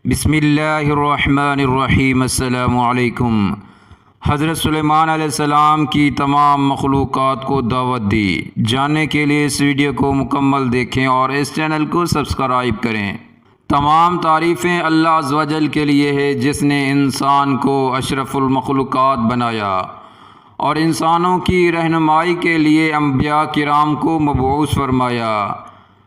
بسم اللہ الرحمن الرحیم۔ السلام علیکم۔ حضرت سلیمان علیہ السلام کی تمام مخلوقات کو دعوت دی۔ جاننے کے لیے اس ویڈیو کو مکمل دیکھیں اور اس چینل کو سبسکرائب کریں۔ تمام تعریفیں اللہ عز و جل کے لیے ہے جس نے انسان کو اشرف المخلوقات بنایا اور انسانوں کی رہنمائی کے لیے انبیاء کرام کو مبعوث فرمایا۔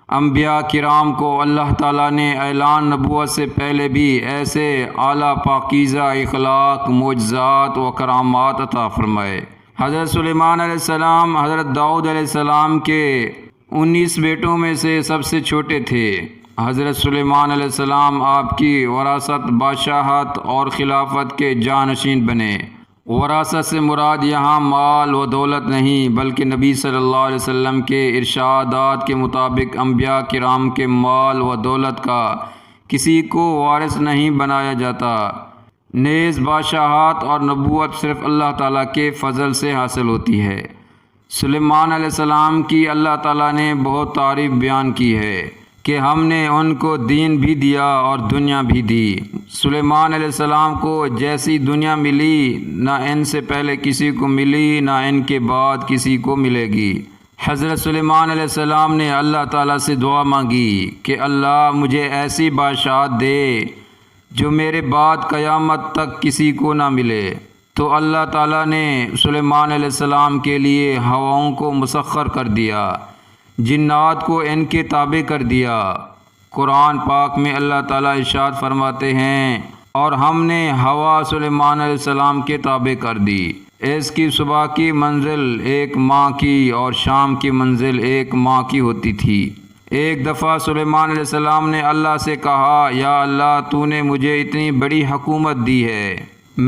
انبیاء کرام کو اللہ تعالیٰ نے اعلان نبوت سے پہلے بھی ایسے اعلیٰ پاکیزہ اخلاق، معجزات و کرامات عطا فرمائے۔ حضرت سلیمان علیہ السلام حضرت داؤد علیہ السلام کے 19 بیٹوں میں سے سب سے چھوٹے تھے۔ حضرت سلیمان علیہ السلام آپ کی وراثت، بادشاہت اور خلافت کے جانشین بنے۔ وراثت سے مراد یہاں مال و دولت نہیں بلکہ نبی صلی اللہ علیہ وسلم کے ارشادات کے مطابق انبیاء کرام کے مال و دولت کا کسی کو وارث نہیں بنایا جاتا، نیز بادشاہت اور نبوت صرف اللہ تعالیٰ کے فضل سے حاصل ہوتی ہے۔ سلیمان علیہ السلام کی اللہ تعالیٰ نے بہت تعریف بیان کی ہے کہ ہم نے ان کو دین بھی دیا اور دنیا بھی دی۔ سلیمان علیہ السلام کو جیسی دنیا ملی نہ ان سے پہلے کسی کو ملی نہ ان کے بعد کسی کو ملے گی۔ حضرت سلیمان علیہ السلام نے اللہ تعالیٰ سے دعا مانگی کہ اللہ مجھے ایسی بادشاہت دے جو میرے بعد قیامت تک کسی کو نہ ملے۔ تو اللہ تعالیٰ نے سلیمان علیہ السلام کے لیے ہواؤں کو مسخر کر دیا، جنات کو ان کے تابع کر دیا۔ قرآن پاک میں اللہ تعالیٰ ارشاد فرماتے ہیں، اور ہم نے ہوا سلیمان علیہ السلام کے تابع کر دی۔ اس کی صبح کی منزل 1 ماہ کی اور شام کی منزل 1 ماہ کی ہوتی تھی۔ ایک دفعہ سلیمان علیہ السلام نے اللہ سے کہا، یا اللہ تو نے مجھے اتنی بڑی حکومت دی ہے،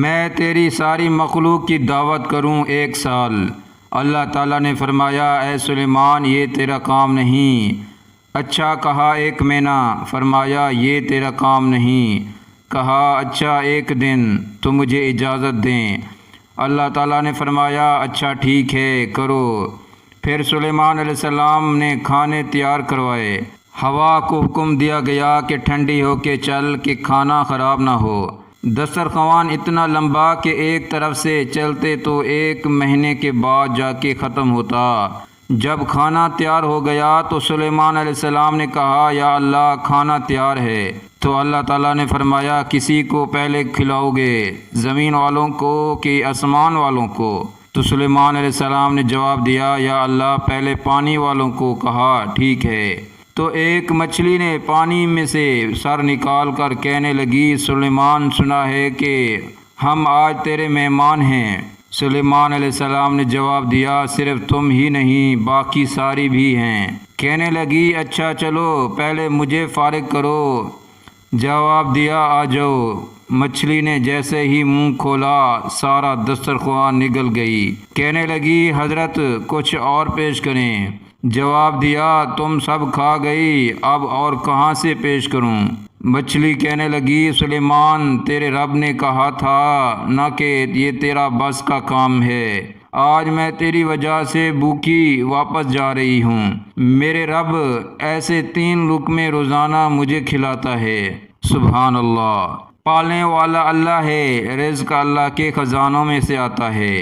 میں تیری ساری مخلوق کی دعوت کروں 1 سال۔ اللہ تعالیٰ نے فرمایا، اے سلیمان یہ تیرا کام نہیں۔ اچھا کہا 1 مہینہ، فرمایا یہ تیرا کام نہیں۔ کہا اچھا 1 دن، تو مجھے اجازت دیں۔ اللہ تعالیٰ نے فرمایا اچھا ٹھیک ہے کرو۔ پھر سلیمان علیہ السلام نے کھانے تیار کروائے۔ ہوا کو حکم دیا گیا کہ ٹھنڈی ہو کے چل کہ کھانا خراب نہ ہو۔ دسترخوان اتنا لمبا کہ ایک طرف سے چلتے تو 1 مہینے کے بعد جا کے ختم ہوتا۔ جب کھانا تیار ہو گیا تو سلیمان علیہ السلام نے کہا، یا اللہ کھانا تیار ہے۔ تو اللہ تعالیٰ نے فرمایا، کسی کو پہلے کھلاؤ گے، زمین والوں کو کہ آسمان والوں کو؟ تو سلیمان علیہ السلام نے جواب دیا، یا اللہ پہلے پانی والوں کو۔ کہا ٹھیک ہے۔ تو ایک مچھلی نے پانی میں سے سر نکال کر کہنے لگی، سلیمان سنا ہے کہ ہم آج تیرے مہمان ہیں۔ سلیمان علیہ السلام نے جواب دیا، صرف تم ہی نہیں باقی ساری بھی ہیں۔ کہنے لگی اچھا چلو پہلے مجھے فارغ کرو۔ جواب دیا آ جاؤ۔ مچھلی نے جیسے ہی منہ کھولا سارا دسترخوان نگل گئی۔ کہنے لگی حضرت کچھ اور پیش کریں۔ جواب دیا تم سب کھا گئی، اب اور کہاں سے پیش کروں؟ مچھلی کہنے لگی، سلیمان تیرے رب نے کہا تھا نہ کہ یہ تیرا بس کا کام ہے۔ آج میں تیری وجہ سے بھوکی واپس جا رہی ہوں۔ میرے رب ایسے 3 لقمے روزانہ مجھے کھلاتا ہے۔ سبحان اللہ۔ پالنے والا اللہ ہے، رزق اللہ کے خزانوں میں سے آتا ہے۔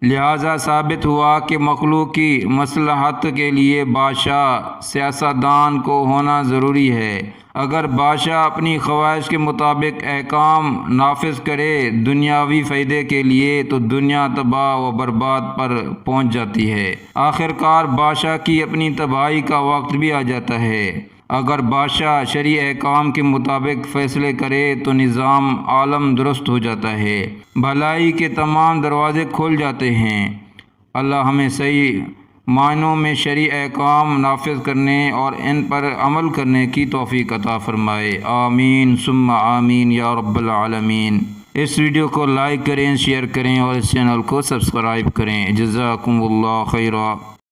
لہذا ثابت ہوا کہ مخلوق کی مصلحت کے لیے بادشاہ، سیاستدان کو ہونا ضروری ہے۔ اگر بادشاہ اپنی خواہش کے مطابق احکام نافذ کرے دنیاوی فائدے کے لیے تو دنیا تباہ و برباد پر پہنچ جاتی ہے۔ آخرکار بادشاہ کی اپنی تباہی کا وقت بھی آ جاتا ہے۔ اگر بادشاہ شرعی احکام کے مطابق فیصلے کرے تو نظام عالم درست ہو جاتا ہے، بھلائی کے تمام دروازے کھل جاتے ہیں۔ اللہ ہمیں صحیح معنوں میں شرعی احکام نافذ کرنے اور ان پر عمل کرنے کی توفیق عطا فرمائے۔ آمین ثم آمین یا رب العالمین۔ اس ویڈیو کو لائک کریں، شیئر کریں اور اس چینل کو سبسکرائب کریں۔ جزاکم اللہ خیرا۔